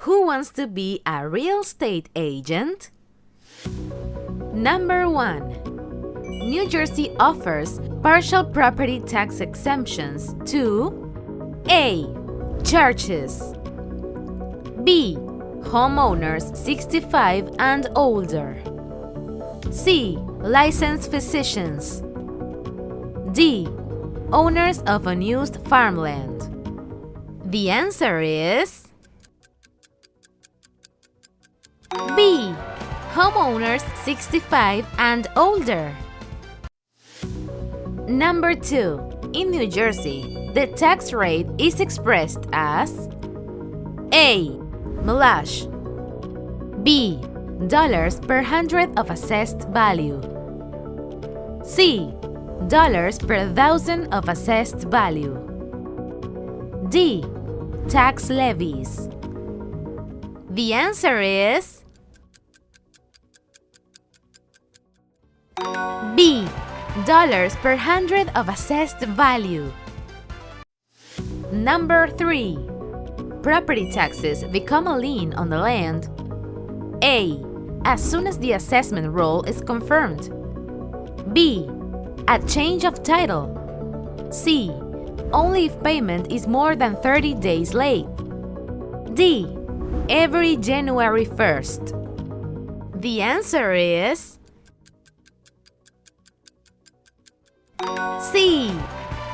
Who wants to be a real estate agent? Number 1. New Jersey offers partial property tax exemptions to A. Churches, B. Homeowners 65 and older, C. Licensed physicians, D. Owners of unused farmland. The answer is B. Homeowners 65 and older. Number 2. In New Jersey, the tax rate is expressed as A. Millage, B. Dollars per hundred of assessed value, C. Dollars per thousand of assessed value, D. Tax levies. The answer is B. Dollars per hundred of assessed value. Number 3. Property taxes become a lien on the land. A. As soon as the assessment roll is confirmed. B. At change of title. C. Only if payment is more than 30 days late. D. Every January 1st. The answer is C.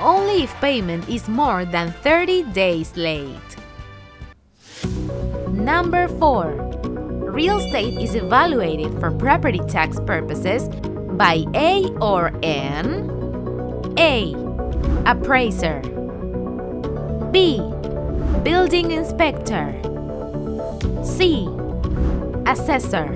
Only if payment is more than 30 days late. Number 4. Real estate is evaluated for property tax purposes by A or N. A. Appraiser, B. Building inspector, C. Assessor,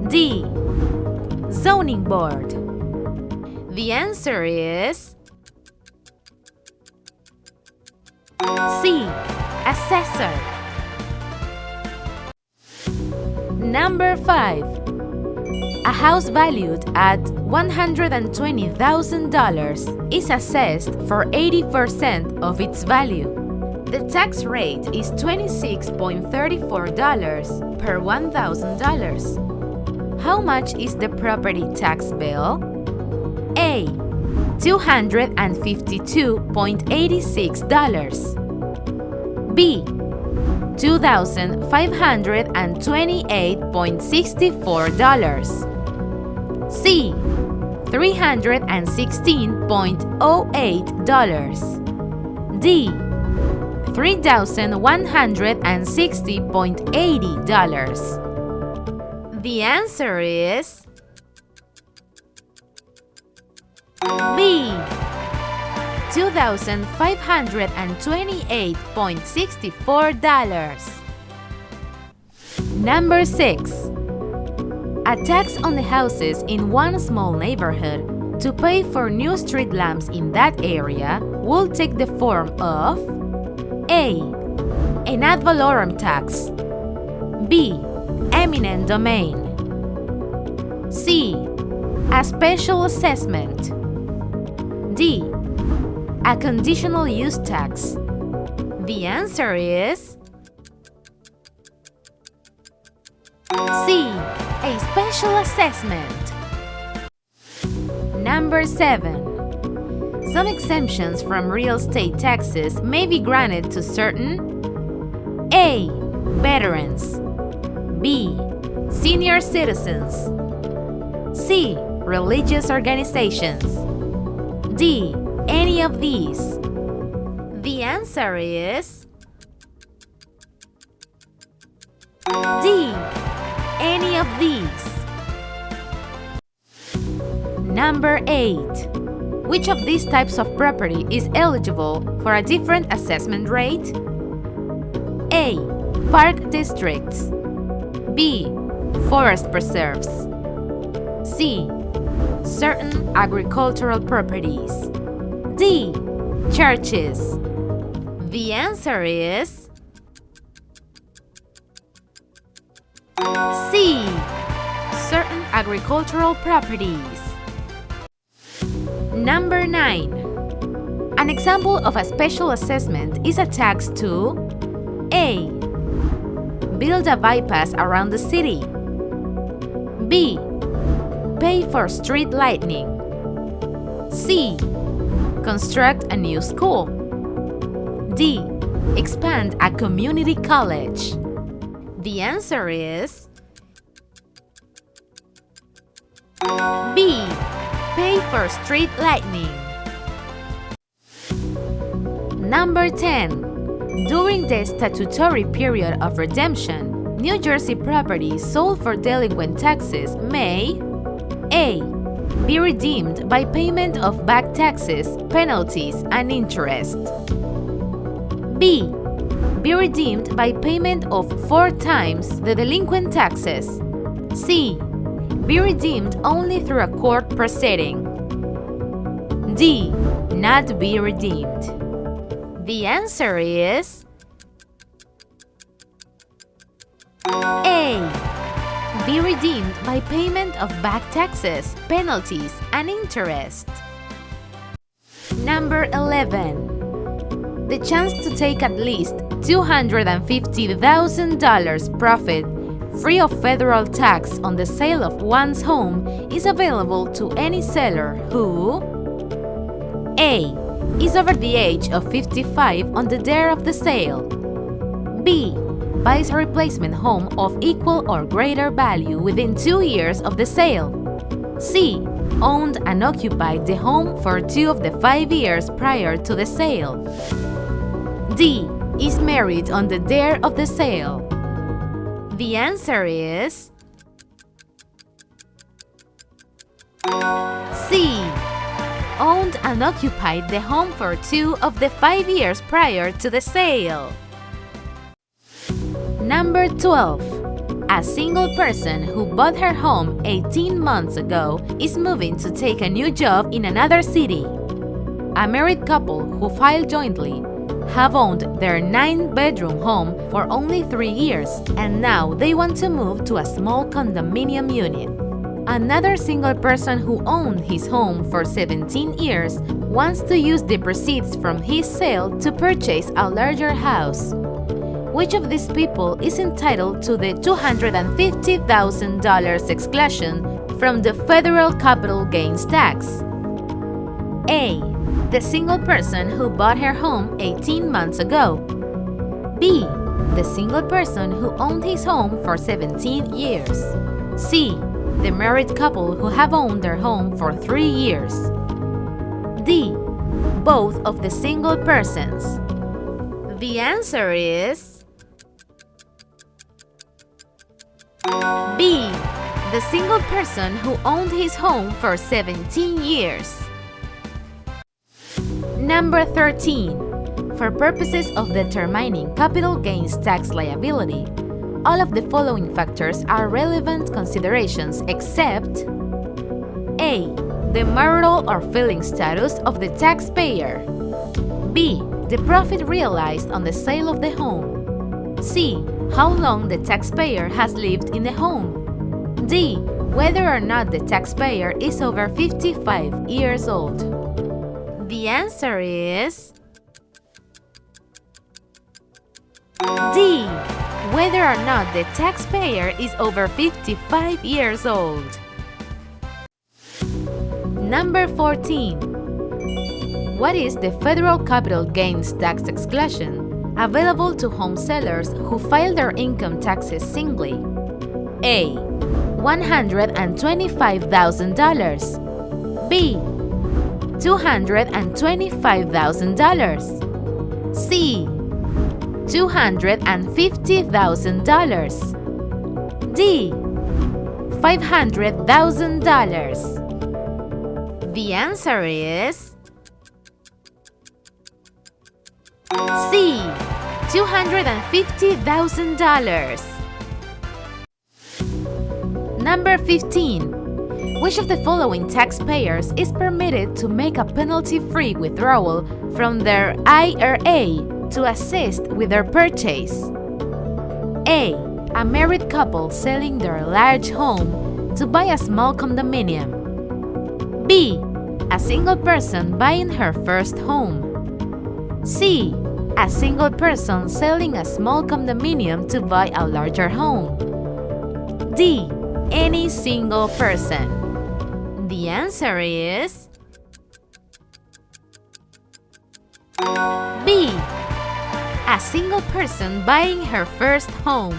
D. Zoning board. The answer is C. Assessor. Number 5. A house valued at $120,000 is assessed for 80% of its value. The tax rate is $26.34 per $1,000. How much is the property tax bill? A. $252.86, B. $2,528.64, C. $316.08, D. $3,160.80. The answer is B. $2,528.64. Number 6. A tax on the houses in one small neighborhood to pay for new street lamps in that area will take the form of A. An ad valorem tax, B. Eminent domain, C. A special assessment, D. A conditional use tax. The answer is C. A special assessment. Number 7. Some exemptions from real estate taxes may be granted to certain A. Veterans, B. Senior citizens, C. Religious organizations, D. Any of these. The answer is D. Any of these. Number 8. Which of these types of property is eligible for a different assessment rate? A. Park districts, B. Forest preserves, C. Certain agricultural properties, D. Churches. The answer is C. Certain agricultural properties. Number 9. An example of a special assessment is a tax to A. build a bypass around the city. B. Pay for street lighting. C. Construct a new school. D. Expand a community college. The answer is B. Pay for street lighting. Number 10. During the statutory period of redemption, New Jersey property sold for delinquent taxes may A. Be redeemed by payment of back taxes, penalties, and interest. B. Be redeemed by payment of 4 times the delinquent taxes. C. Be redeemed only through a court proceeding. D. Not be redeemed. The answer is A. Be redeemed by payment of back taxes, penalties, and interest. Number 11. The chance to take at least $250,000 profit free of federal tax on the sale of one's home is available to any seller who A. Is over the age of 55 on the date of the sale. B. Buys a replacement home of equal or greater value within 2 years of the sale. C. Owned and occupied the home for 2 of the 5 years prior to the sale. D. Is married on the date of the sale. The answer is C. Owned and occupied the home for 2 of the 5 years prior to the sale. Number 12. A single person who bought her home 18 months ago is moving to take a new job in another city. A married couple who filed jointly have owned their 9-bedroom home for only 3 years, and now they want to move to a small condominium unit. Another single person who owned his home for 17 years wants to use the proceeds from his sale to purchase a larger house. Which of these people is entitled to the $250,000 exclusion from the federal capital gains tax? A. The single person who bought her home 18 months ago. B. The single person who owned his home for 17 years. C. The married couple who have owned their home for 3 years. D. Both of the single persons. The answer is B. The single person who owned his home for 17 years. Number 13. For purposes of determining capital gains tax liability, all of the following factors are relevant considerations except A. The marital or filing status of the taxpayer. B. The profit realized on the sale of the home. C. How long the taxpayer has lived in the home. D. Whether or not the taxpayer is over 55 years old. The answer is D. Whether or not the taxpayer is over 55 years old. Number 14. What is the federal capital gains tax exclusion available to home sellers who file their income taxes singly? A. $125,000. B. $225,000. C. $250,000. D. $500,000. The answer is C. $250,000. Number 15. Which of the following taxpayers is permitted to make a penalty-free withdrawal from their IRA to assist with their purchase? A. A married couple selling their large home to buy a small condominium. B. A single person buying her first home. C. A single person selling a small condominium to buy a larger home. D. Any single person. The answer is B. A single person buying her first home.